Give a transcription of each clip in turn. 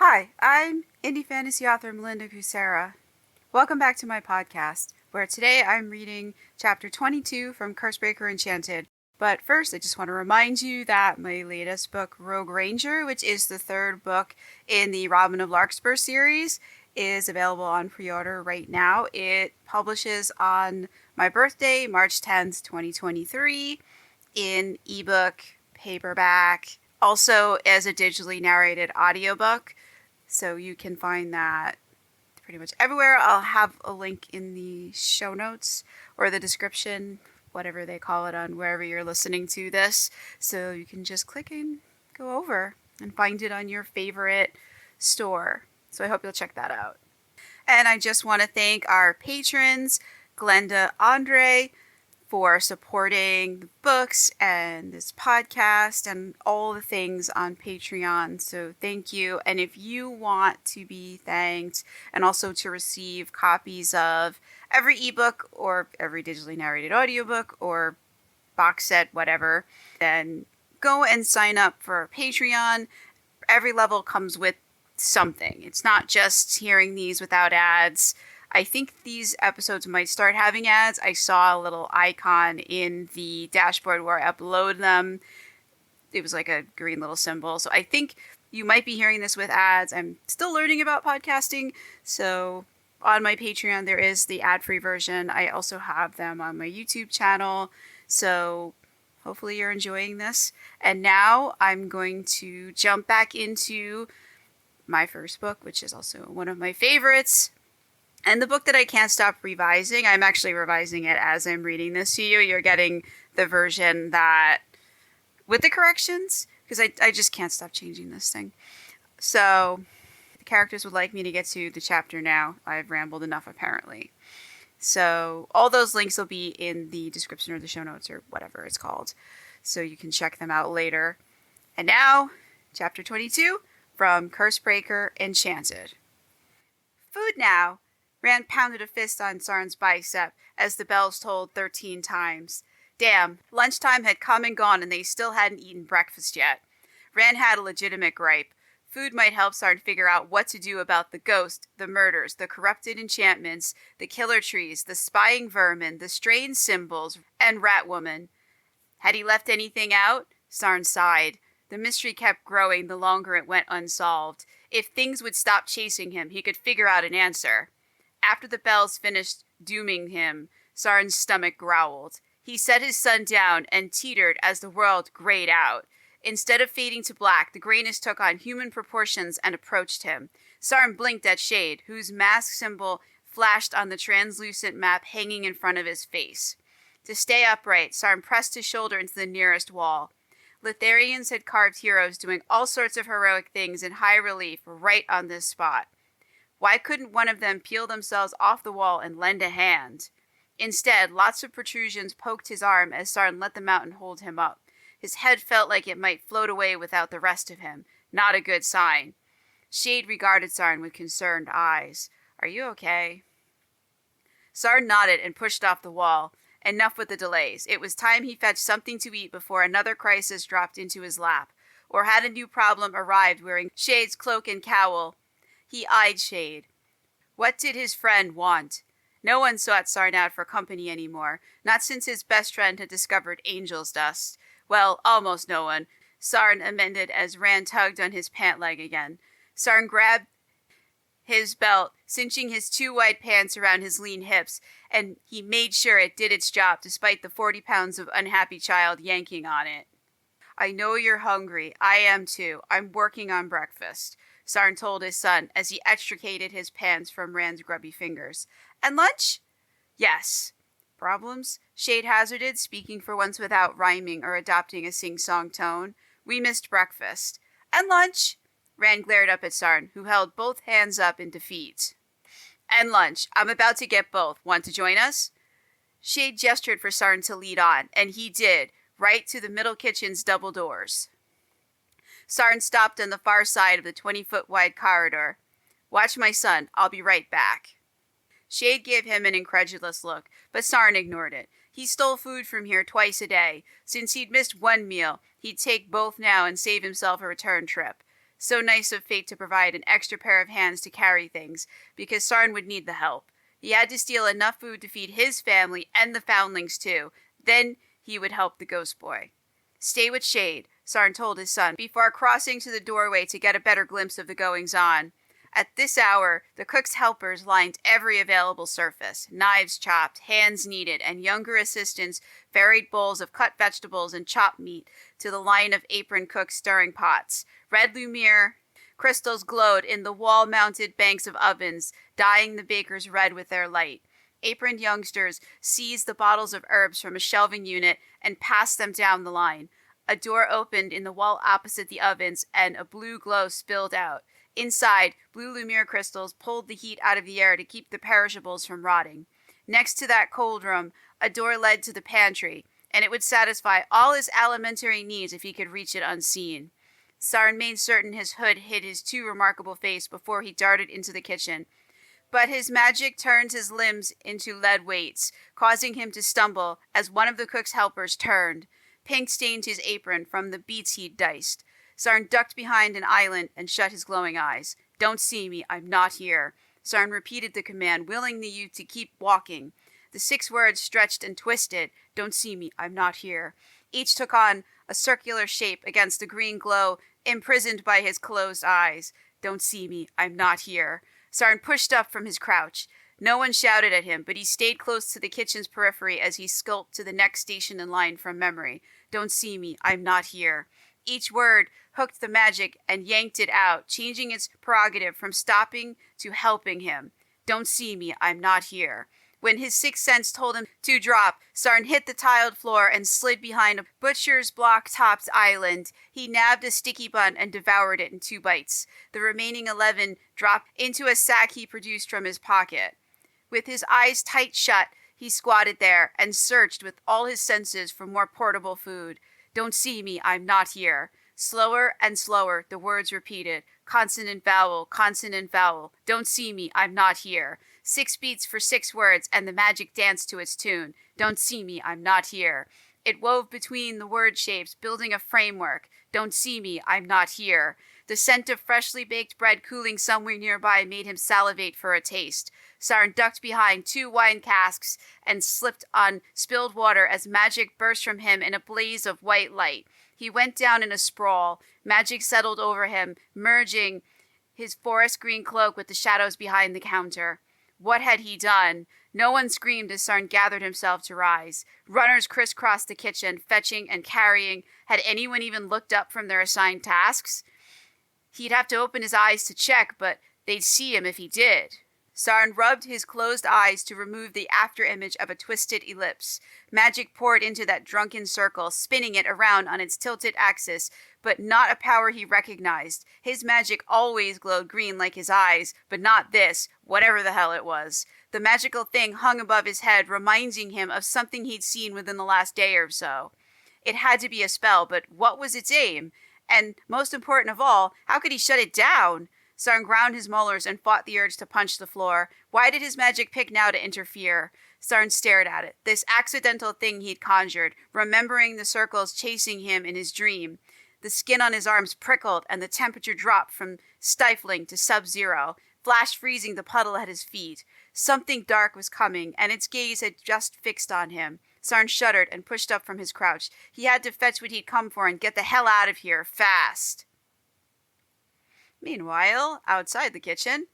Hi, I'm indie fantasy author Melinda Kucsera. Welcome back to my podcast, where today I'm reading chapter 22 from Curse Breaker Enchanted. But first, I just want to remind you that my latest book, Rogue Ranger, which is the third book in the Robin of Larkspur series, is available on pre-order right now. It publishes on my birthday, March 10th, 2023, in ebook, paperback, also as a digitally narrated audiobook. So you can find that pretty much everywhere. I'll have a link in the show notes or the description, whatever they call it on wherever you're listening to this. So you can just click and go over and find it on your favorite store. So I hope you'll check that out. And I just want to thank our patrons, Glenda, Andre, for supporting the books and this podcast and all the things on Patreon. So thank you. And if you want to be thanked and also to receive copies of every ebook or every digitally narrated audiobook or box set, whatever, then go and sign up for Patreon. Every level comes with something. It's not just hearing these without ads. I think these episodes might start having ads. I saw a little icon in the dashboard where I upload them. It was like a green little symbol. So I think you might be hearing this with ads. I'm still learning about podcasting. So on my Patreon, there is the ad-free version. I also have them on my YouTube channel. So hopefully you're enjoying this. And now I'm going to jump back into my first book, which is also one of my favorites. And the book that I can't stop revising, I'm actually revising it as I'm reading this to you. You're getting the version that, with the corrections, because I just can't stop changing this thing. So, the characters would like me to get to the chapter now. I've rambled enough, apparently. So, all those links will be in the description or the show notes or whatever it's called. So, you can check them out later. And now, chapter 22 from Curse Breaker Enchanted. Food now. Rand pounded a fist on Sarn's bicep as the bells tolled 13 times. Damn, lunchtime had come and gone and they still hadn't eaten breakfast yet. Rand had a legitimate gripe. Food might help Sarn figure out what to do about the ghost, the murders, the corrupted enchantments, the killer trees, the spying vermin, the strange symbols, and Ratwoman. Had he left anything out? Sarn sighed. The mystery kept growing the longer it went unsolved. If things would stop chasing him, he could figure out an answer. After the bells finished dooming him, Sarn's stomach growled. He set his sun down and teetered as the world grayed out. Instead of fading to black, the grayness took on human proportions and approached him. Sarn blinked at Shade, whose mask symbol flashed on the translucent map hanging in front of his face. To stay upright, Sarn pressed his shoulder into the nearest wall. Litharians had carved heroes doing all sorts of heroic things in high relief right on this spot. Why couldn't one of them peel themselves off the wall and lend a hand? Instead, lots of protrusions poked his arm as Sarn let the mountain hold him up. His head felt like it might float away without the rest of him. Not a good sign. Shade regarded Sarn with concerned eyes. Are you okay? Sarn nodded and pushed off the wall. Enough with the delays. It was time he fetched something to eat before another crisis dropped into his lap. Or had a new problem arrived wearing Shade's cloak and cowl. He eyed Shade. What did his friend want? No one sought Sarn out for company anymore, not since his best friend had discovered angel's dust. Well, almost no one. Sarn amended as Rand tugged on his pant leg again. Sarn grabbed his belt, cinching his too wide pants around his lean hips, and he made sure it did its job despite the 40 pounds of unhappy child yanking on it. I know you're hungry. I am too. I'm working on breakfast, Sarn told his son as he extricated his pants from Rand's grubby fingers. And lunch? Yes. Problems? Shade hazarded, speaking for once without rhyming or adopting a sing-song tone. We missed breakfast. And lunch? Rand glared up at Sarn, who held both hands up in defeat. And lunch. I'm about to get both. Want to join us? Shade gestured for Sarn to lead on, and he did, right to the middle kitchen's double doors. Sarn stopped on the far side of the 20-foot-wide corridor. Watch my son. I'll be right back. Shade gave him an incredulous look, but Sarn ignored it. He stole food from here twice a day. Since he'd missed one meal, he'd take both now and save himself a return trip. So nice of fate to provide an extra pair of hands to carry things, because Sarn would need the help. He had to steal enough food to feed his family and the foundlings too. Then he would help the ghost boy. Stay with Shade, Sarn told his son, before crossing to the doorway to get a better glimpse of the goings-on. At this hour, the cook's helpers lined every available surface. Knives chopped, hands kneaded, and younger assistants ferried bowls of cut vegetables and chopped meat to the line of apron cooks stirring pots. Red Lumiere crystals glowed in the wall-mounted banks of ovens, dyeing the bakers red with their light. Aproned youngsters seized the bottles of herbs from a shelving unit and passed them down the line. A door opened in the wall opposite the ovens, and a blue glow spilled out. Inside, blue Lumiere crystals pulled the heat out of the air to keep the perishables from rotting. Next to that cold room, a door led to the pantry, and it would satisfy all his alimentary needs if he could reach it unseen. Sarn made certain his hood hid his too remarkable face before he darted into the kitchen. But his magic turned his limbs into lead weights, causing him to stumble as one of the cook's helpers turned. Pink stained his apron from the beets he'd diced. Sarn ducked behind an island and shut his glowing eyes. Don't see me, I'm not here. Sarn repeated the command, willing the youth to keep walking. The 6 words stretched and twisted. Don't see me, I'm not here. Each took on a circular shape against the green glow imprisoned by his closed eyes. Don't see me, I'm not here. Sarn pushed up from his crouch. No one shouted at him, but he stayed close to the kitchen's periphery as he skulked to the next station in line from memory. Don't see me, I'm not here. Each word hooked the magic and yanked it out, changing its prerogative from stopping to helping him. Don't see me, I'm not here. When his 6th sense told him to drop, Sarn hit the tiled floor and slid behind a butcher's block-topped island. He nabbed a sticky bun and devoured it in 2 bites. The remaining 11 dropped into a sack he produced from his pocket. With his eyes tight shut, he squatted there and searched with all his senses for more portable food. Don't see me, I'm not here. Slower and slower, the words repeated. Consonant vowel, consonant vowel. Don't see me, I'm not here. 6 beats for 6 words, and the magic danced to its tune. Don't see me, I'm not here. It wove between the word shapes, building a framework. Don't see me, I'm not here. The scent of freshly baked bread cooling somewhere nearby made him salivate for a taste. Sarn ducked behind 2 wine casks and slipped on spilled water as magic burst from him in a blaze of white light. He went down in a sprawl. Magic settled over him, merging his forest green cloak with the shadows behind the counter. What had he done? No one screamed as Sarn gathered himself to rise. Runners crisscrossed the kitchen, fetching and carrying. Had anyone even looked up from their assigned tasks? He'd have to open his eyes to check, but they'd see him if he did. Sarn rubbed his closed eyes to remove the afterimage of a twisted ellipse. Magic poured into that drunken circle, spinning it around on its tilted axis, but not a power he recognized. His magic always glowed green like his eyes, but not this, whatever the hell it was. The magical thing hung above his head, reminding him of something he'd seen within the last day or so. It had to be a spell, but what was its aim? And most important of all, how could he shut it down? Sarn ground his molars and fought the urge to punch the floor. Why did his magic pick now to interfere? Sarn stared at it, this accidental thing he'd conjured, remembering the circles chasing him in his dream. The skin on his arms prickled, and the temperature dropped from stifling to sub-zero, flash freezing the puddle at his feet. Something dark was coming, and its gaze had just fixed on him. Sarn shuddered and pushed up from his crouch. He had to fetch what he'd come for and get the hell out of here, fast. Meanwhile, outside the kitchen,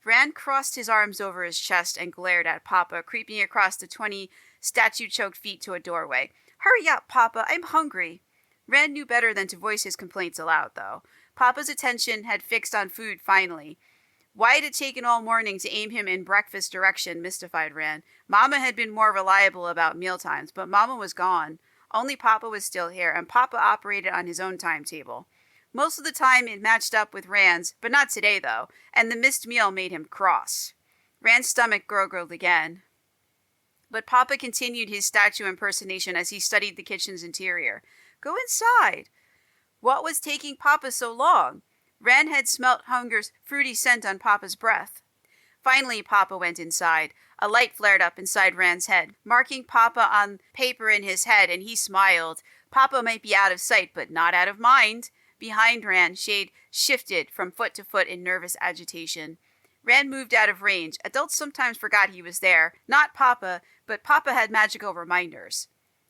Rand crossed his arms over his chest and glared at Papa, creeping across the 20 statue-choked feet to a doorway. Hurry up, Papa, I'm hungry. Rand knew better than to voice his complaints aloud, though. Papa's attention had fixed on food finally. Why it had taken all morning to aim him in breakfast direction mystified Rand. Mama had been more reliable about mealtimes, but Mama was gone. Only Papa was still here, and Papa operated on his own timetable. Most of the time it matched up with Rand's, but not today, though, and the missed meal made him cross. Rand's stomach gurgled again. But Papa continued his statue impersonation as he studied the kitchen's interior. Go inside. What was taking Papa so long? Rand had smelt hunger's fruity scent on Papa's breath. Finally, Papa went inside. A light flared up inside Rand's head, marking Papa on paper in his head, and he smiled. Papa might be out of sight, but not out of mind. Behind Rand, Shade shifted from foot to foot in nervous agitation. Rand moved out of range. Adults sometimes forgot he was there. Not Papa, but Papa had magical reminders.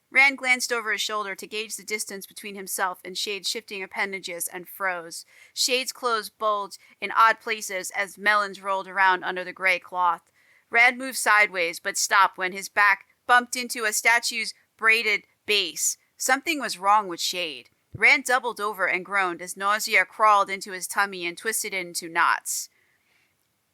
Rand glanced over his shoulder to gauge the distance between himself and Shade's shifting appendages and froze. Shade's clothes bulged in odd places as melons rolled around under the gray cloth. Rand moved sideways, but stopped when his back bumped into a statue's braided base. Something was wrong with Shade. Rand doubled over and groaned as nausea crawled into his tummy and twisted it into knots.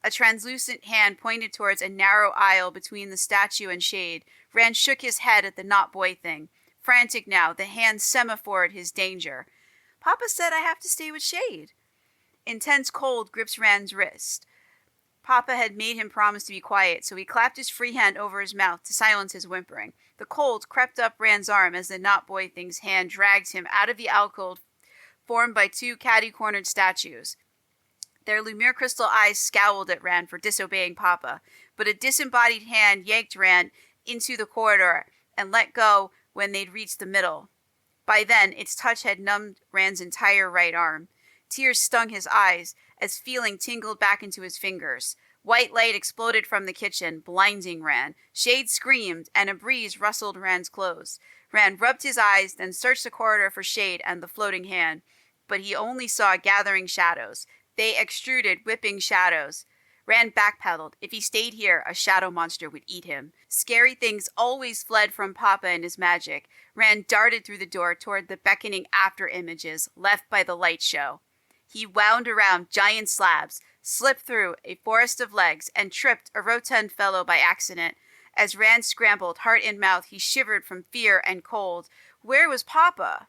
A translucent hand pointed towards a narrow aisle between the statue and Shade. Rand shook his head at the not boy thing. Frantic now, the hand semaphored his danger. Papa said I have to stay with Shade. Intense cold gripped Rand's wrist. Papa had made him promise to be quiet, so he clapped his free hand over his mouth to silence his whimpering. The cold crept up Rand's arm as the not boy thing's hand dragged him out of the alcove formed by two catty-cornered statues. Their Lumiere crystal eyes scowled at Rand for disobeying Papa, but a disembodied hand yanked Rand into the corridor and let go when they'd reached the middle. By then, its touch had numbed Rand's entire right arm. Tears stung his eyes as feeling tingled back into his fingers. White light exploded from the kitchen, blinding Rand. Shade screamed, and a breeze rustled Rand's clothes. Rand rubbed his eyes, then searched the corridor for Shade and the floating hand, but he only saw gathering shadows. They extruded, whipping shadows. Rand backpedaled. If he stayed here, a shadow monster would eat him. Scary things always fled from Papa and his magic. Rand darted through the door toward the beckoning after images left by the light show. He wound around giant slabs, slipped through a forest of legs, and tripped a rotund fellow by accident. As Rand scrambled, heart in mouth, he shivered from fear and cold. Where was Papa?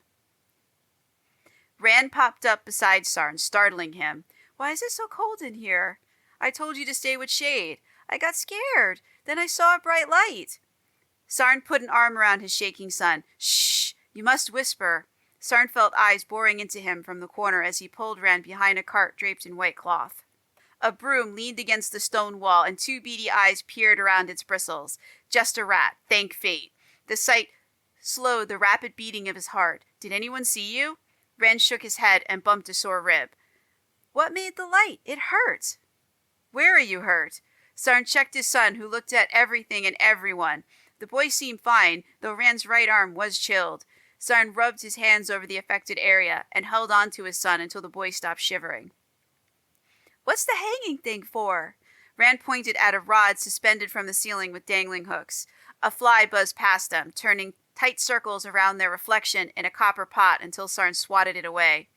Rand popped up beside Sarn, startling him. Why is it so cold in here? I told you to stay with Shade. I got scared. Then I saw a bright light. Sarn put an arm around his shaking son. Shh! You must whisper. Sarn felt eyes boring into him from the corner as he pulled Rand behind a cart draped in white cloth. A broom leaned against the stone wall, and two beady eyes peered around its bristles. Just a rat, thank fate. The sight slowed the rapid beating of his heart. Did anyone see you? Rand shook his head and bumped a sore rib. What made the light? It hurt. Where are you hurt? Sarn checked his son, who looked at everything and everyone. The boy seemed fine, though Rand's right arm was chilled. Sarn rubbed his hands over the affected area and held on to his son until the boy stopped shivering. What's the hanging thing for? Rand pointed at a rod suspended from the ceiling with dangling hooks. A fly buzzed past them, turning tight circles around their reflection in a copper pot until Sarn swatted it away.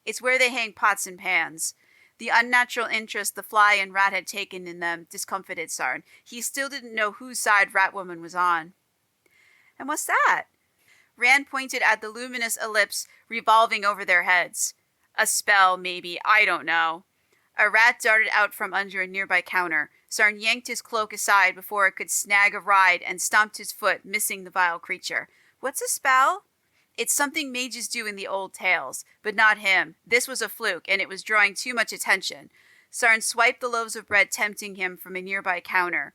It's where they hang pots and pans. The unnatural interest the fly and rat had taken in them discomfited Sarn. He still didn't know whose side Ratwoman was on. And what's that? Rand pointed at the luminous ellipse revolving over their heads. A spell, maybe. I don't know. A rat darted out from under a nearby counter. Sarn yanked his cloak aside before it could snag a ride and stomped his foot, missing the vile creature. What's a spell? It's something mages do in the old tales, but not him. This was a fluke, and it was drawing too much attention. Sarn swiped the loaves of bread tempting him from a nearby counter.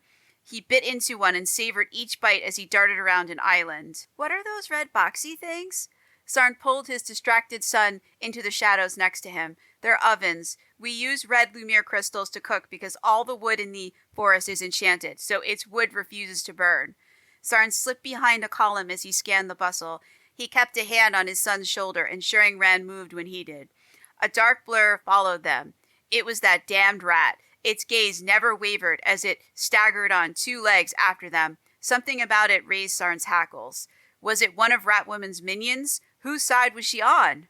He bit into one and savored each bite as he darted around an island. What are those red boxy things? Sarn pulled his distracted son into the shadows next to him. They're ovens. We use red Lumiere crystals to cook because all the wood in the forest is enchanted, so its wood refuses to burn. Sarn slipped behind a column as he scanned the bustle. He kept a hand on his son's shoulder, ensuring Rand moved when he did. A dark blur followed them. It was that damned rat. Its gaze never wavered as it staggered on two legs after them. Something about it raised Sarn's hackles. Was it one of Ratwoman's minions? Whose side was she on?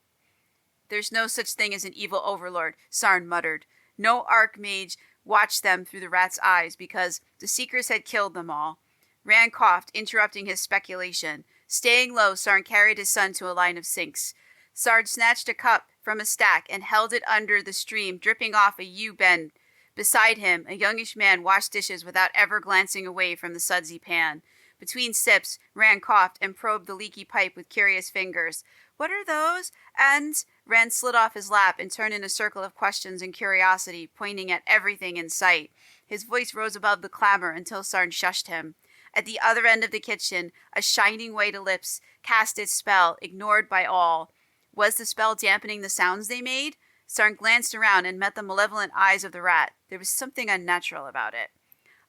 There's no such thing as an evil overlord, Sarn muttered. No archmage watched them through the rat's eyes because the seekers had killed them all. Rand coughed, interrupting his speculation. Staying low, Sarn carried his son to a line of sinks. Sarn snatched a cup from a stack and held it under the stream, dripping off a U-bend. Beside him, a youngish man washed dishes without ever glancing away from the sudsy pan. Between sips, Rand coughed and probed the leaky pipe with curious fingers. What are those? And Rand slid off his lap and turned in a circle of questions and curiosity, pointing at everything in sight. His voice rose above the clamor until Sarn shushed him. At the other end of the kitchen, a shining white ellipse cast its spell, ignored by all. Was the spell dampening the sounds they made? Sarn glanced around and met the malevolent eyes of the rat. There was something unnatural about it.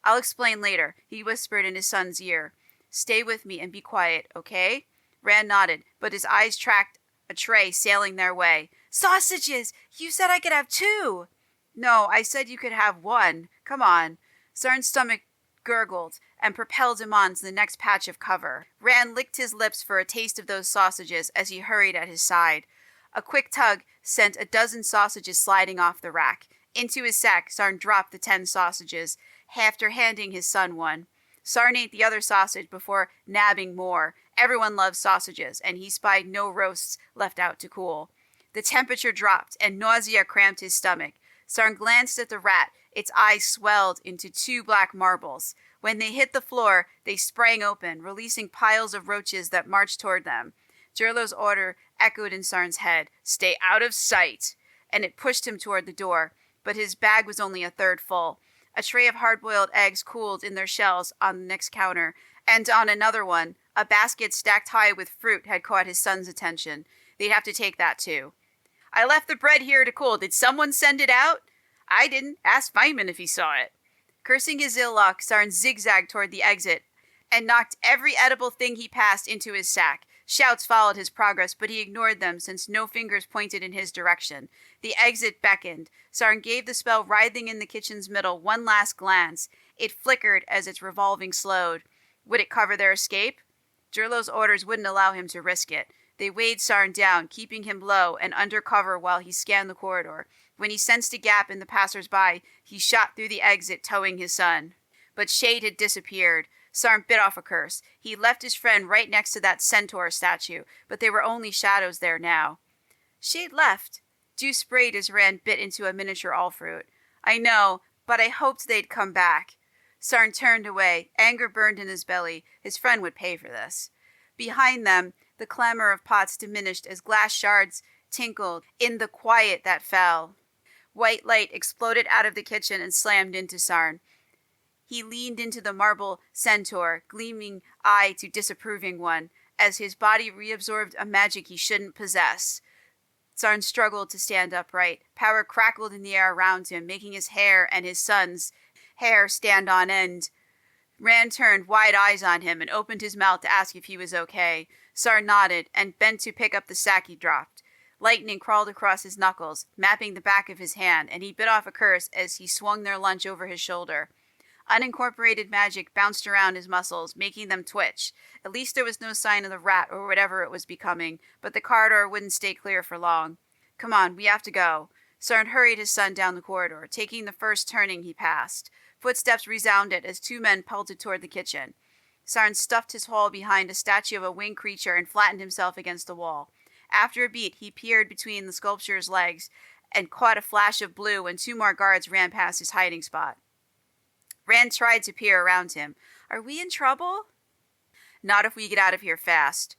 I'll explain later, he whispered in his son's ear. Stay with me and be quiet, okay? Rand nodded, but his eyes tracked a tray sailing their way. Sausages! You said I could have 2! No, I said you could have 1. Come on. Sarn's stomach gurgled and propelled him on to the next patch of cover. Rand licked his lips for a taste of those sausages as he hurried at his side. A quick tug sent a dozen sausages sliding off the rack. Into his sack, Sarn dropped the 10 sausages, after handing his son one. Sarn ate the other sausage before nabbing more. Everyone loves sausages, and he spied no roasts left out to cool. The temperature dropped, and nausea cramped his stomach. Sarn glanced at the rat. Its eyes swelled into 2 black marbles. When they hit the floor, they sprang open, releasing piles of roaches that marched toward them. Jurlo's order echoed in Sarn's head, "Stay out of sight," and it pushed him toward the door, but his bag was only a third full. A tray of hard-boiled eggs cooled in their shells on the next counter, and on another one, a basket stacked high with fruit had caught his son's attention. They'd have to take that too. I left the bread here to cool. Did someone send it out? I didn't. Ask Feynman if he saw it. Cursing his ill luck, Sarn zigzagged toward the exit and knocked every edible thing he passed into his sack. Shouts followed his progress, but he ignored them since no fingers pointed in his direction. The exit beckoned. Sarn gave the spell writhing in the kitchen's middle one last glance. It flickered as its revolving slowed. Would it cover their escape? Jurlo's orders wouldn't allow him to risk it. They weighed Sarn down, keeping him low and under cover while he scanned the corridor. When he sensed a gap in the passers-by, he shot through the exit, towing his son. But Shade had disappeared. Sarn bit off a curse. He left his friend right next to that centaur statue, but there were only shadows there now. Shade left. Dew sprayed as Rand bit into a miniature all-fruit. I know, but I hoped they'd come back. Sarn turned away. Anger burned in his belly. His friend would pay for this. Behind them, the clamor of pots diminished as glass shards tinkled in the quiet that fell. White light exploded out of the kitchen and slammed into Sarn. He leaned into the marble centaur, gleaming eye to disapproving one, as his body reabsorbed a magic he shouldn't possess. Sarn struggled to stand upright. Power crackled in the air around him, making his hair and his son's hair stand on end. Rand turned wide eyes on him and opened his mouth to ask if he was okay. Sarn nodded and bent to pick up the sack he dropped. Lightning crawled across his knuckles, mapping the back of his hand, and he bit off a curse as he swung their lunch over his shoulder. Unincorporated magic bounced around his muscles, making them twitch. At least there was no sign of the rat or whatever it was becoming, but the corridor wouldn't stay clear for long. Come on, we have to go. Sarn hurried his son down the corridor, taking the first turning he passed. Footsteps resounded as 2 men pelted toward the kitchen. Sarn stuffed his haul behind a statue of a winged creature and flattened himself against the wall. After a beat, he peered between the sculpture's legs and caught a flash of blue when 2 more guards ran past his hiding spot. Rand tried to peer around him. Are we in trouble? Not if we get out of here fast.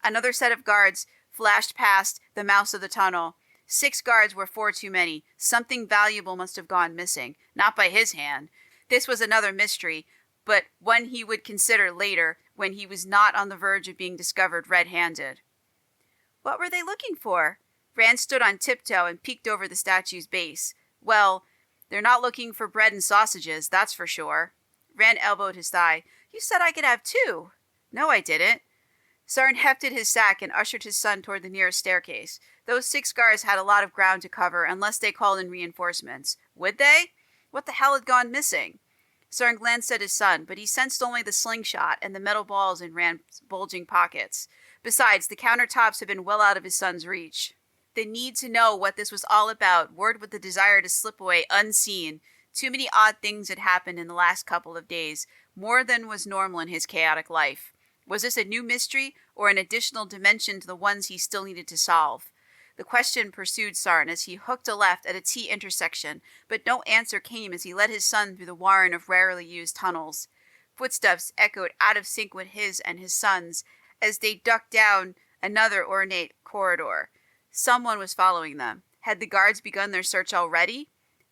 Another set of guards flashed past the mouth of the tunnel. 6 guards were 4 too many. Something valuable must have gone missing. Not by his hand. This was another mystery, but one he would consider later when he was not on the verge of being discovered red-handed. What were they looking for? Rand stood on tiptoe and peeked over the statue's base. Well, they're not looking for bread and sausages, that's for sure. Rand elbowed his thigh. You said I could have 2. No, I didn't. Sarn hefted his sack and ushered his son toward the nearest staircase. Those 6 guards had a lot of ground to cover unless they called in reinforcements. Would they? What the hell had gone missing? Sarn glanced at his son, but he sensed only the slingshot and the metal balls in Rand's bulging pockets. Besides, the countertops had been well out of his son's reach. The need to know what this was all about, word with the desire to slip away unseen. Too many odd things had happened in the last couple of days, more than was normal in his chaotic life. Was this a new mystery, or an additional dimension to the ones he still needed to solve? The question pursued Sarn as he hooked a left at a T intersection, but no answer came as he led his son through the warren of rarely used tunnels. Footsteps echoed out of sync with his and his son's as they ducked down another ornate corridor. Someone was following them. Had the guards begun their search already?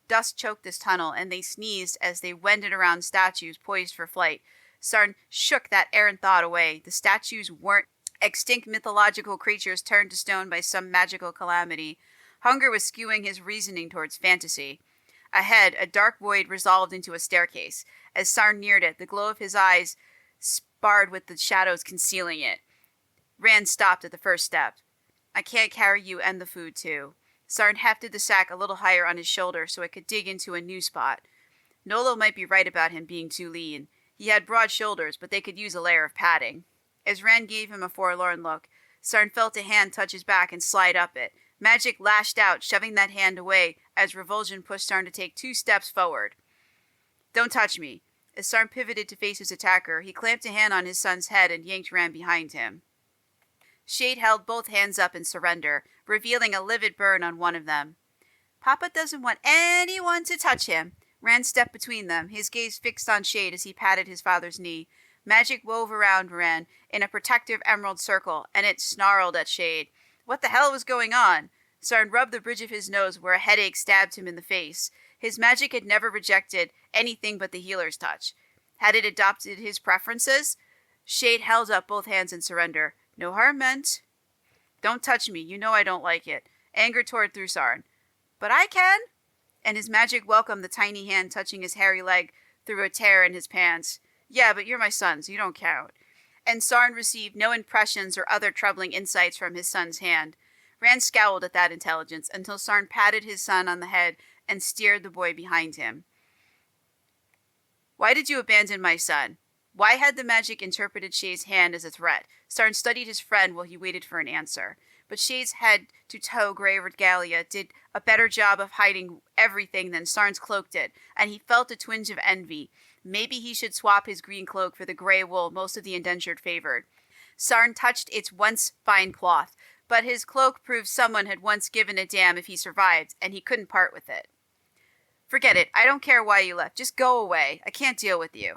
Dust choked this tunnel, and they sneezed as they wended around statues poised for flight. Sarn shook that errant thought away. The statues weren't Extinct mythological creatures turned to stone by some magical calamity. Hunger was skewing his reasoning towards fantasy. Ahead, a dark void resolved into a staircase. As Sarn neared it, the glow of his eyes sparred with the shadows concealing it. Rand stopped at the first step. I can't carry you and the food, too. Sarn hefted the sack a little higher on his shoulder so it could dig into a new spot. Nolo might be right about him being too lean. He had broad shoulders, but they could use a layer of padding. As Rand gave him a forlorn look, Sarn felt a hand touch his back and slide up it. Magic lashed out, shoving that hand away as revulsion pushed Sarn to take 2 steps forward. Don't touch me. As Sarn pivoted to face his attacker, he clamped a hand on his son's head and yanked Rand behind him. Shade held both hands up in surrender, revealing a livid burn on one of them. Papa doesn't want anyone to touch him. Rand stepped between them, his gaze fixed on Shade as he patted his father's knee. Magic wove around Rand in a protective emerald circle, and it snarled at Shade. What the hell was going on? Sarn rubbed the bridge of his nose where a headache stabbed him in the face. His magic had never rejected anything but the healer's touch. Had it adopted his preferences? Shade held up both hands in surrender. No harm meant. Don't touch me. You know I don't like it. Anger tore through Sarn. But I can. And his magic welcomed the tiny hand touching his hairy leg through a tear in his pants. Yeah, but you're my son, so you don't count. And Sarn received no impressions or other troubling insights from his son's hand. Rand scowled at that intelligence until Sarn patted his son on the head and steered the boy behind him. Why did you abandon my son? Why had the magic interpreted Shade's hand as a threat? Sarn studied his friend while he waited for an answer. But Shade's head-to-toe gray regalia did a better job of hiding everything than Sarn's cloak did, and he felt a twinge of envy. Maybe he should swap his green cloak for the gray wool most of the indentured favored. Sarn touched its once fine cloth, but his cloak proved someone had once given a damn if he survived, and he couldn't part with it. Forget it. I don't care why you left. Just go away. I can't deal with you.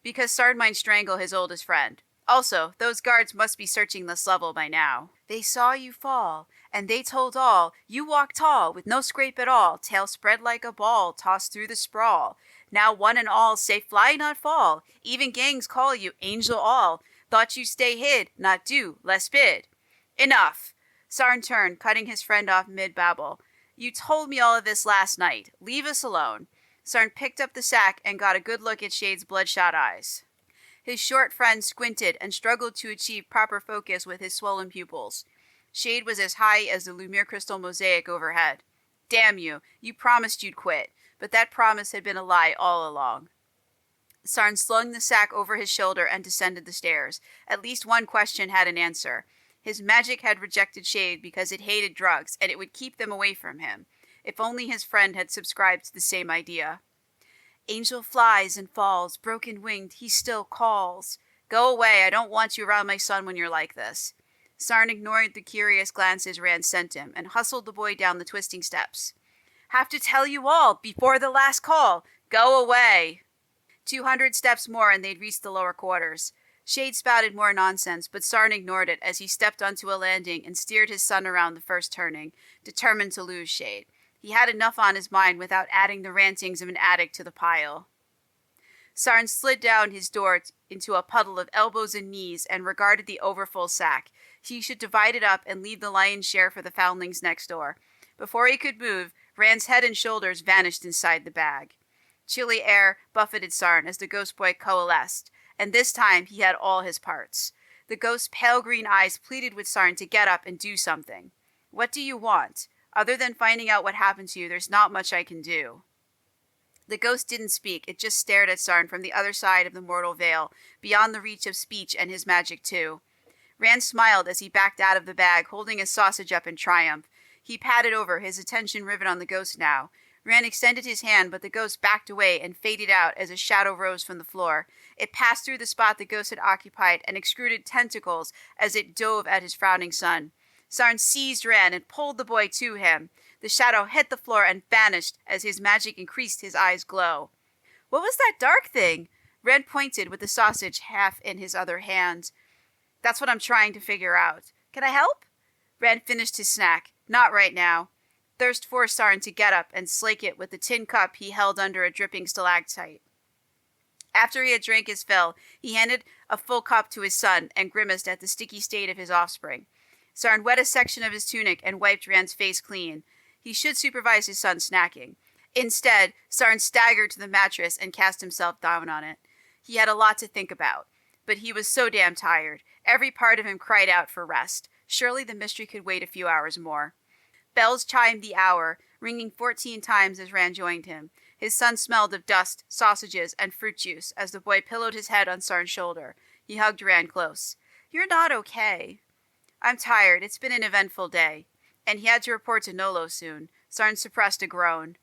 Because Sarn might strangle his oldest friend. Also, those guards must be searching this level by now. They saw you fall, and they told all. You walk tall, with no scrape at all, tail spread like a ball, tossed through the sprawl. Now one and all say fly, not fall. Even gangs call you Angel All. Thought you stay hid, not do, less bid. Enough. Sarn turned, cutting his friend off mid-babble. You told me all of this last night. Leave us alone. Sarn picked up the sack and got a good look at Shade's bloodshot eyes. His short friend squinted and struggled to achieve proper focus with his swollen pupils. Shade was as high as the Lumiere crystal mosaic overhead. Damn you, you promised you'd quit, but that promise had been a lie all along. Sarn slung the sack over his shoulder and descended the stairs. At least one question had an answer. His magic had rejected Shade because it hated drugs, and it would keep them away from him. If only his friend had subscribed to the same idea. Angel flies and falls, broken-winged, he still calls. Go away, I don't want you around my son when you're like this. Sarn ignored the curious glances Rand sent him and hustled the boy down the twisting steps. Have to tell you all, before the last call. Go away. 200 steps more and they'd reached the lower quarters. Shade spouted more nonsense, but Sarn ignored it as he stepped onto a landing and steered his son around the first turning, determined to lose Shade. He had enough on his mind without adding the rantings of an addict to the pile. Sarn slid down his door into a puddle of elbows and knees and regarded the overfull sack. He should divide it up and leave the lion's share for the foundlings next door. Before he could move, Rand's head and shoulders vanished inside the bag. Chilly air buffeted Sarn as the ghost boy coalesced, and this time he had all his parts. The ghost's pale green eyes pleaded with Sarn to get up and do something. What do you want? Other than finding out what happened to you, there's not much I can do. The ghost didn't speak. It just stared at Sarn from the other side of the mortal veil, beyond the reach of speech and his magic too. Rand smiled as he backed out of the bag, holding his sausage up in triumph. He patted over, his attention riveted on the ghost now. Rand extended his hand, but the ghost backed away and faded out as a shadow rose from the floor. It passed through the spot the ghost had occupied and extruded tentacles as it dove at his frowning son. Sarn seized Rand and pulled the boy to him. The shadow hit the floor and vanished as his magic increased his eyes' glow. What was that dark thing? Rand pointed with the sausage half in his other hand. That's what I'm trying to figure out. Can I help? Rand finished his snack. Not right now. Thirst forced Sarn to get up and slake it with the tin cup he held under a dripping stalactite. After he had drank his fill, he handed a full cup to his son and grimaced at the sticky state of his offspring. Sarn wet a section of his tunic and wiped Rand's face clean. He should supervise his son snacking. Instead, Sarn staggered to the mattress and cast himself down on it. He had a lot to think about, but he was so damn tired. Every part of him cried out for rest. Surely the mystery could wait a few hours more. Bells chimed the hour, ringing 14 times as Rand joined him. His son smelled of dust, sausages, and fruit juice as the boy pillowed his head on Sarn's shoulder. He hugged Rand close. "You're not okay." "I'm tired. It's been an eventful day." And he had to report to Nolo soon. Sarn suppressed a groan.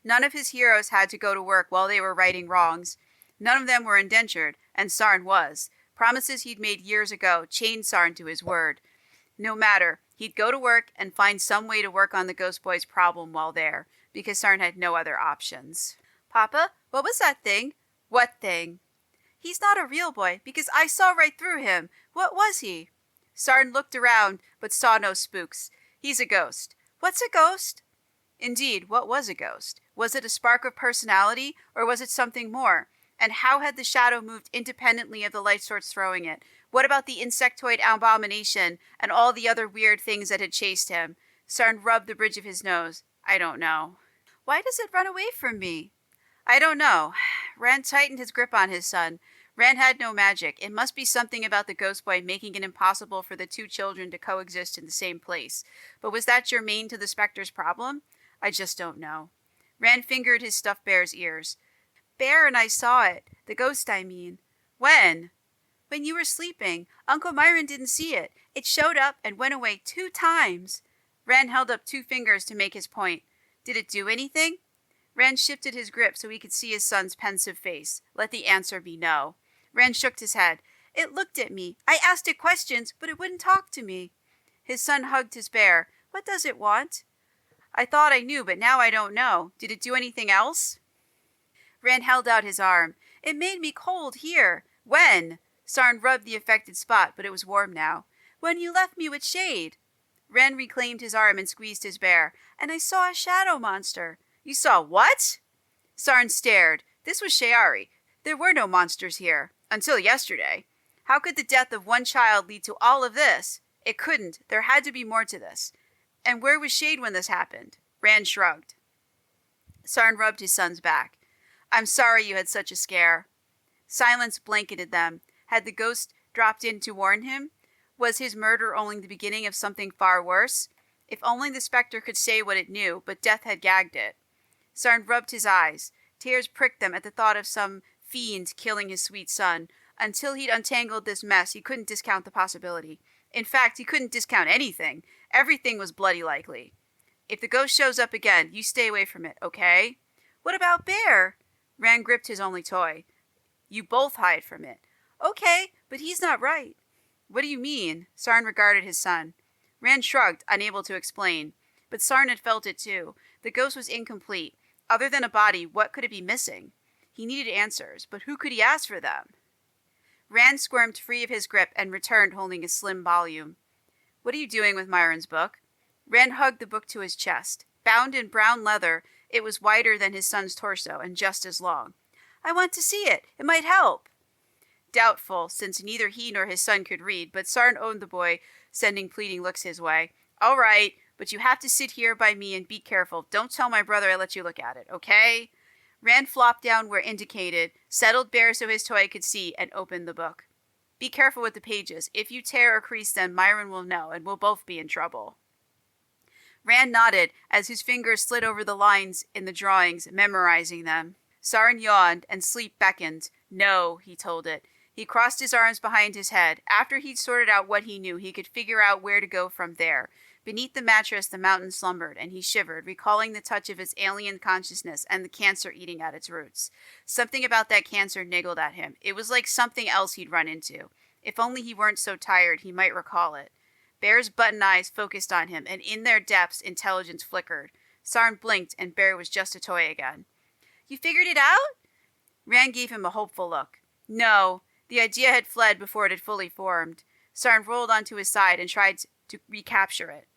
None of his heroes had to go to work while they were righting wrongs. None of them were indentured, and Sarn was. Promises he'd made years ago chained Sarn to his word. No matter, he'd go to work and find some way to work on the Ghost Boy's problem while there, because Sarn had no other options. "Papa, what was that thing?" "What thing?" "He's not a real boy, because I saw right through him. What was he?" Sarn looked around, but saw no spooks. "He's a ghost." "What's a ghost?" Indeed, what was a ghost? Was it a spark of personality, or was it something more? And how had the shadow moved independently of the light source throwing it? What about the insectoid abomination and all the other weird things that had chased him? Sarn rubbed the bridge of his nose. "I don't know." "Why does it run away from me?" "I don't know." Rand tightened his grip on his son. Rand had no magic. It must be something about the Ghost Boy making it impossible for the two children to coexist in the same place. But was that germane to the Spectre's problem? "I just don't know." Rand fingered his stuffed bear's ears. "Bear and I saw it. The ghost, I mean." "When?" "When you were sleeping. Uncle Myron didn't see it. It showed up and went away 2 times. Rand held up 2 fingers to make his point. "Did it do anything?" Rand shifted his grip so he could see his son's pensive face. Let the answer be no. Rand shook his head. "It looked at me. I asked it questions, but it wouldn't talk to me." His son hugged his bear. "What does it want?" "I thought I knew, but now I don't know. Did it do anything else?" Rand held out his arm. "It made me cold here." "When?" Sarn rubbed the affected spot, but it was warm now. "When you left me with Shade." Rand reclaimed his arm and squeezed his bear. "And I saw a shadow monster." "You saw what?" Sarn stared. This was Shayari. There were no monsters here. Until yesterday. How could the death of one child lead to all of this? It couldn't. There had to be more to this. And where was Shade when this happened? Rand shrugged. Sarn rubbed his son's back. "I'm sorry you had such a scare." Silence blanketed them. Had the ghost dropped in to warn him? Was his murder only the beginning of something far worse? If only the Spectre could say what it knew, but death had gagged it. Sarn rubbed his eyes. Tears pricked them at the thought of some fiend killing his sweet son. Until he'd untangled this mess, he couldn't discount the possibility. In fact, he couldn't discount anything. Everything was bloody likely. "If the ghost shows up again, you stay away from it, okay?" "What about Bear?" Rand gripped his only toy. "You both hide from it." "Okay, but he's not right." "What do you mean?" Sarn regarded his son. Rand shrugged, unable to explain. But Sarn had felt it too. The ghost was incomplete. Other than a body, what could it be missing? He needed answers, but who could he ask for them? Rand squirmed free of his grip and returned holding a slim volume. "What are you doing with Myron's book?" Rand hugged the book to his chest. Bound in brown leather, it was wider than his son's torso and just as long. "I want to see it. It might help." Doubtful, since neither he nor his son could read, but Sarn owned the boy, sending pleading looks his way. "All right, but you have to sit here by me and be careful. Don't tell my brother I let you look at it, okay?" Rand flopped down where indicated, settled Bear so his toy could see, and opened the book. "Be careful with the pages. If you tear or crease them, Myron will know, and we'll both be in trouble." Rand nodded as his fingers slid over the lines in the drawings, memorizing them. Sarn yawned, and sleep beckoned. "No," he told it. He crossed his arms behind his head. After he'd sorted out what he knew, he could figure out where to go from there. Beneath the mattress, the mountain slumbered, and he shivered, recalling the touch of its alien consciousness and the cancer eating at its roots. Something about that cancer niggled at him. It was like something else he'd run into. If only he weren't so tired, he might recall it. Bear's button eyes focused on him, and in their depths, intelligence flickered. Sarn blinked, and Bear was just a toy again. "You figured it out?" Rand gave him a hopeful look. "No. The idea had fled before it had fully formed." Sarn rolled onto his side and tried to recapture it.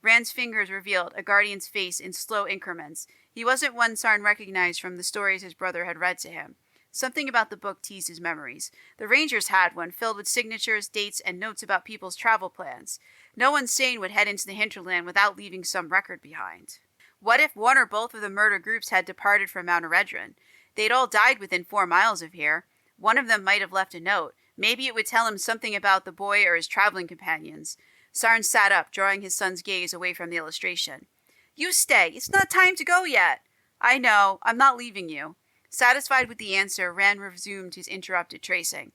Rand's fingers revealed a guardian's face in slow increments. He wasn't one Sarn recognized from the stories his brother had read to him. Something about the book teased his memories. The Rangers had one, filled with signatures, dates, and notes about people's travel plans. No one sane would head into the hinterland without leaving some record behind. What if one or both of the murder groups had departed from Mount Eredron? They'd all died within 4 miles of here. One of them might have left a note. Maybe it would tell him something about the boy or his traveling companions. Sarn sat up, drawing his son's gaze away from the illustration. You stay. It's not time to go yet. I know. I'm not leaving you. Satisfied with the answer, Rand resumed his interrupted tracing.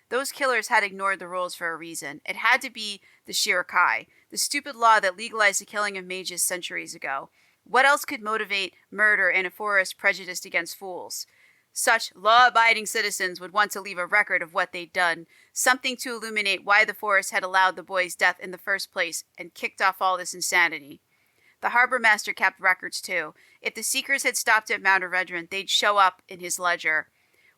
Those killers had ignored the rules for a reason. It had to be the Shirakai, the stupid law that legalized the killing of mages centuries ago. What else could motivate murder in a forest prejudiced against fools? Such law-abiding citizens would want to leave a record of what they'd done, something to illuminate why the forest had allowed the boy's death in the first place and kicked off all this insanity. The harbor master kept records, too. If the Seekers had stopped at Mount Eredron, they'd show up in his ledger.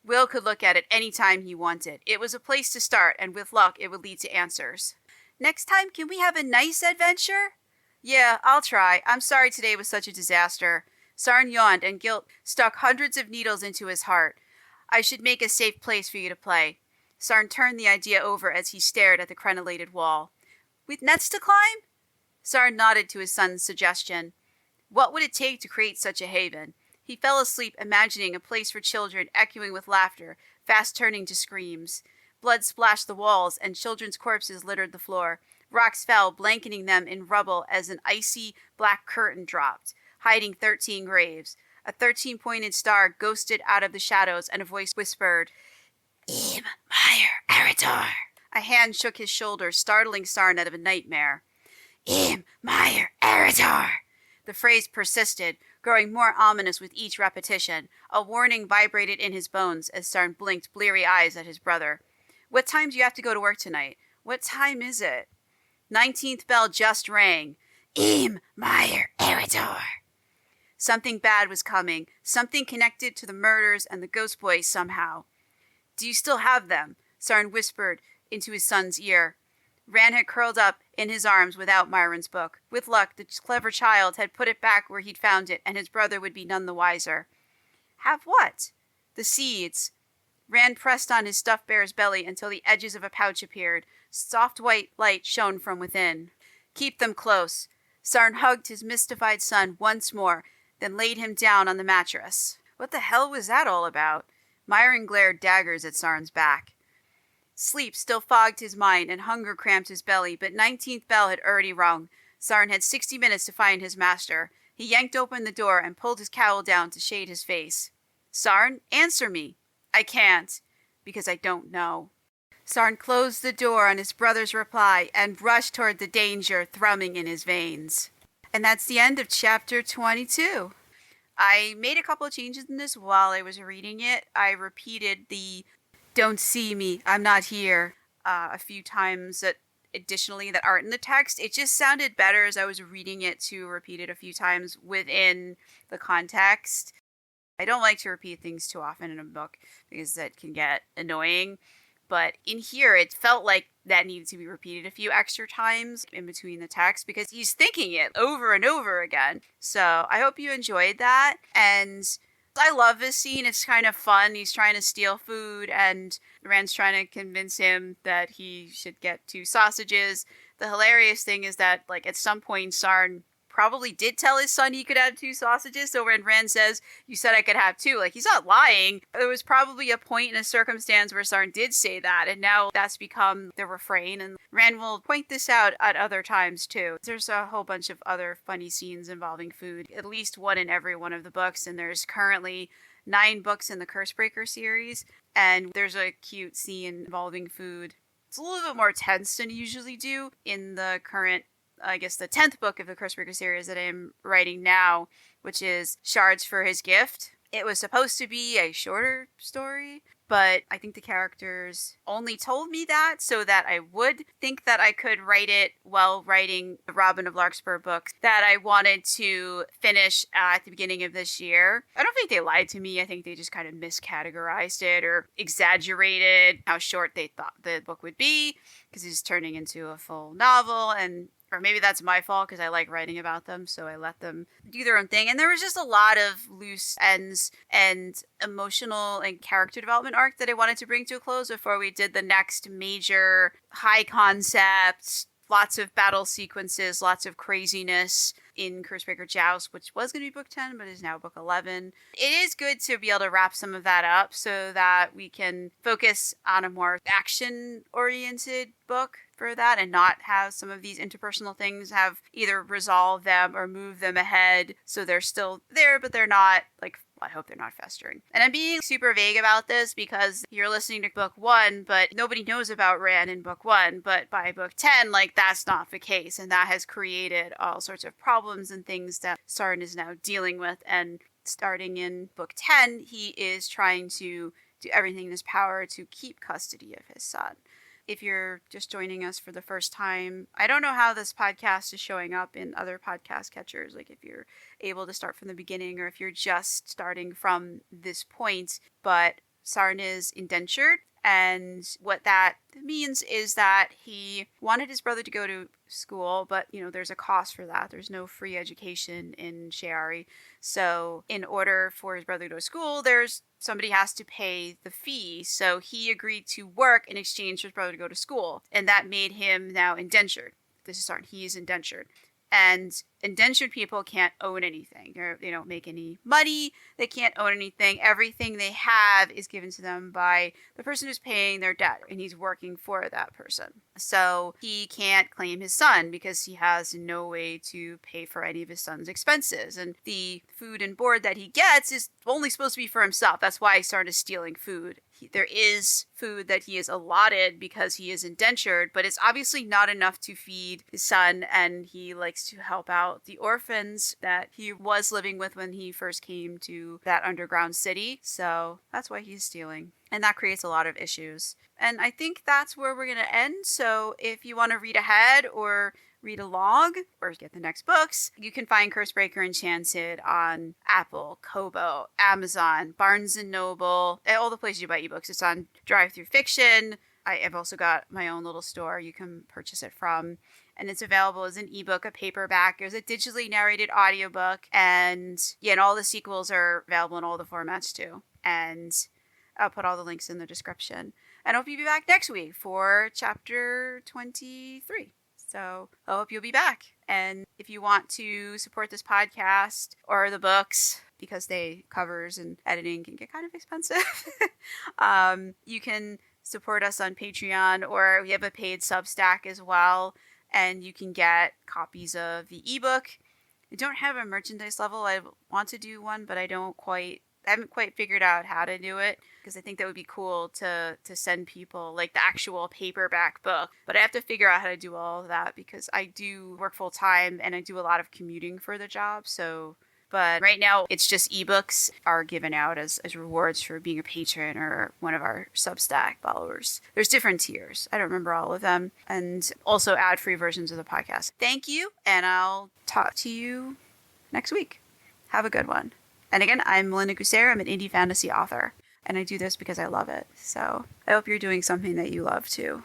Will could look at it any time he wanted. It was a place to start, and with luck, it would lead to answers. Next time, can we have a nice adventure? Yeah, I'll try. I'm sorry today was such a disaster. Sarn yawned, and guilt stuck hundreds of needles into his heart. I should make a safe place for you to play. Sarn turned the idea over as he stared at the crenellated wall. With nets to climb? Sarn nodded to his son's suggestion. What would it take to create such a haven? He fell asleep, imagining a place for children echoing with laughter, fast turning to screams. Blood splashed the walls, and children's corpses littered the floor. Rocks fell, blanketing them in rubble as an icy black curtain dropped, hiding 13 graves. A 13-pointed star ghosted out of the shadows, and a voice whispered, Im Meyer Eritor. A hand shook his shoulder, startling Sarn out of a nightmare. Im Meyer Eritor. The phrase persisted, growing more ominous with each repetition. A warning vibrated in his bones as Sarn blinked bleary eyes at his brother. What time do you have to go to work tonight? What time is it? 19th bell just rang. Im Meyer Eritor. Something bad was coming, something connected to the murders and the ghost boy somehow. Do you still have them? Sarn whispered into his son's ear. Rand had curled up in his arms without Myron's book. With luck, the clever child had put it back where he'd found it, and his brother would be none the wiser. Have what? The seeds. Rand pressed on his stuffed bear's belly until the edges of a pouch appeared. Soft white light shone from within. Keep them close. Sarn hugged his mystified son once more, then laid him down on the mattress. What the hell was that all about? Myron glared daggers at Sarn's back. Sleep still fogged his mind and hunger cramped his belly, but 19th bell had already rung. Sarn had 60 minutes to find his master. He yanked open the door and pulled his cowl down to shade his face. Sarn, answer me. I can't, because I don't know. Sarn closed the door on his brother's reply and rushed toward the danger thrumming in his veins. And that's the end of chapter 22. I made a couple of changes in this while I was reading it. I repeated the "Don't see me, I'm not here" a few times additionally that aren't in the text. It just sounded better as I was reading it to repeat it a few times within the context. I don't like to repeat things too often in a book because that can get annoying. But in here, it felt like that needed to be repeated a few extra times in between the text because he's thinking it over and over again. So I hope you enjoyed that. And I love this scene. It's kind of fun. He's trying to steal food and Rand's trying to convince him that he should get 2 sausages. The hilarious thing is that, like, at some point, Sarn probably did tell his son he could have 2 sausages. So when Rand says, you said I could have 2, like, he's not lying. There was probably a point in a circumstance where Sarn did say that, and now that's become the refrain. And Rand will point this out at other times, too. There's a whole bunch of other funny scenes involving food, at least one in every one of the books, and there's currently 9 books in the Curse Breaker series, and there's a cute scene involving food. It's a little bit more tense than you usually do in the current, I guess, the 10th book of the Curse Breaker series that I'm writing now, which is Shards for His Gift. It was supposed to be a shorter story, but I think the characters only told me that so that I would think that I could write it while writing the Robin of Larkspur book that I wanted to finish at the beginning of this year. I don't think they lied to me. I think they just kind of miscategorized it or exaggerated how short they thought the book would be because it's turning into a full novel, and or maybe that's my fault because I like writing about them, so I let them do their own thing. And there was just a lot of loose ends and emotional and character development arc that I wanted to bring to a close before we did the next major high concept, lots of battle sequences, lots of craziness in Curse Breaker Joust, which was going to be book 10, but is now book 11. It is good to be able to wrap some of that up so that we can focus on a more action-oriented book for that and not have some of these interpersonal things have either resolve them or move them ahead so they're still there, but they're not, like, I hope they're not festering. And I'm being super vague about this because you're listening to book 1, but nobody knows about Rand in book 1. But by book 10, like, that's not the case. And that has created all sorts of problems and things that Sarin is now dealing with. And starting in book 10, he is trying to do everything in his power to keep custody of his son. If you're just joining us for the first time, I don't know how this podcast is showing up in other podcast catchers, like if you're able to start from the beginning or if you're just starting from this point, but Sarin is indentured, and what that means is that he wanted his brother to go to school, but, you know, there's a cost for that. There's no free education in Sheari. So in order for his brother to go to school, somebody has to pay the fee. So he agreed to work in exchange for his brother to go to school. And that made him now indentured. This is Sarin. He is indentured. And indentured people can't own anything. They don't make any money. They can't own anything. Everything they have is given to them by the person who's paying their debt, and he's working for that person. So he can't claim his son because he has no way to pay for any of his son's expenses. And the food and board that he gets is only supposed to be for himself. That's why he started stealing food. There is food that he is allotted because he is indentured, but it's obviously not enough to feed his son, and he likes to help out the orphans that he was living with when he first came to that underground city. So that's why he's stealing. And that creates a lot of issues. And I think that's where we're going to end. So if you want to read ahead or read along or get the next books, you can find Curse Breaker Enchanted on Apple, Kobo, Amazon, Barnes & Noble, all the places you buy ebooks. It's on Drive Through Fiction. I have also got my own little store you can purchase it from. And it's available as an ebook, a paperback. There's a digitally narrated audiobook. And all the sequels are available in all the formats too. And I'll put all the links in the description. And I hope you'll be back next week for chapter 23. So I hope you'll be back. And if you want to support this podcast or the books, because covers and editing can get kind of expensive, you can support us on Patreon, or we have a paid Substack as well. And you can get copies of the ebook. I don't have a merchandise level. I want to do one, but I haven't quite figured out how to do it, because I think that would be cool to send people like the actual paperback book. But I have to figure out how to do all of that because I do work full time and I do a lot of commuting for the job. But right now it's just ebooks are given out as rewards for being a patron or one of our Substack followers. There's different tiers. I don't remember all of them. And also ad-free versions of the podcast. Thank you, and I'll talk to you next week. Have a good one. And again, I'm Melinda Kucsera. I'm an indie fantasy author, and I do this because I love it. So I hope you're doing something that you love too.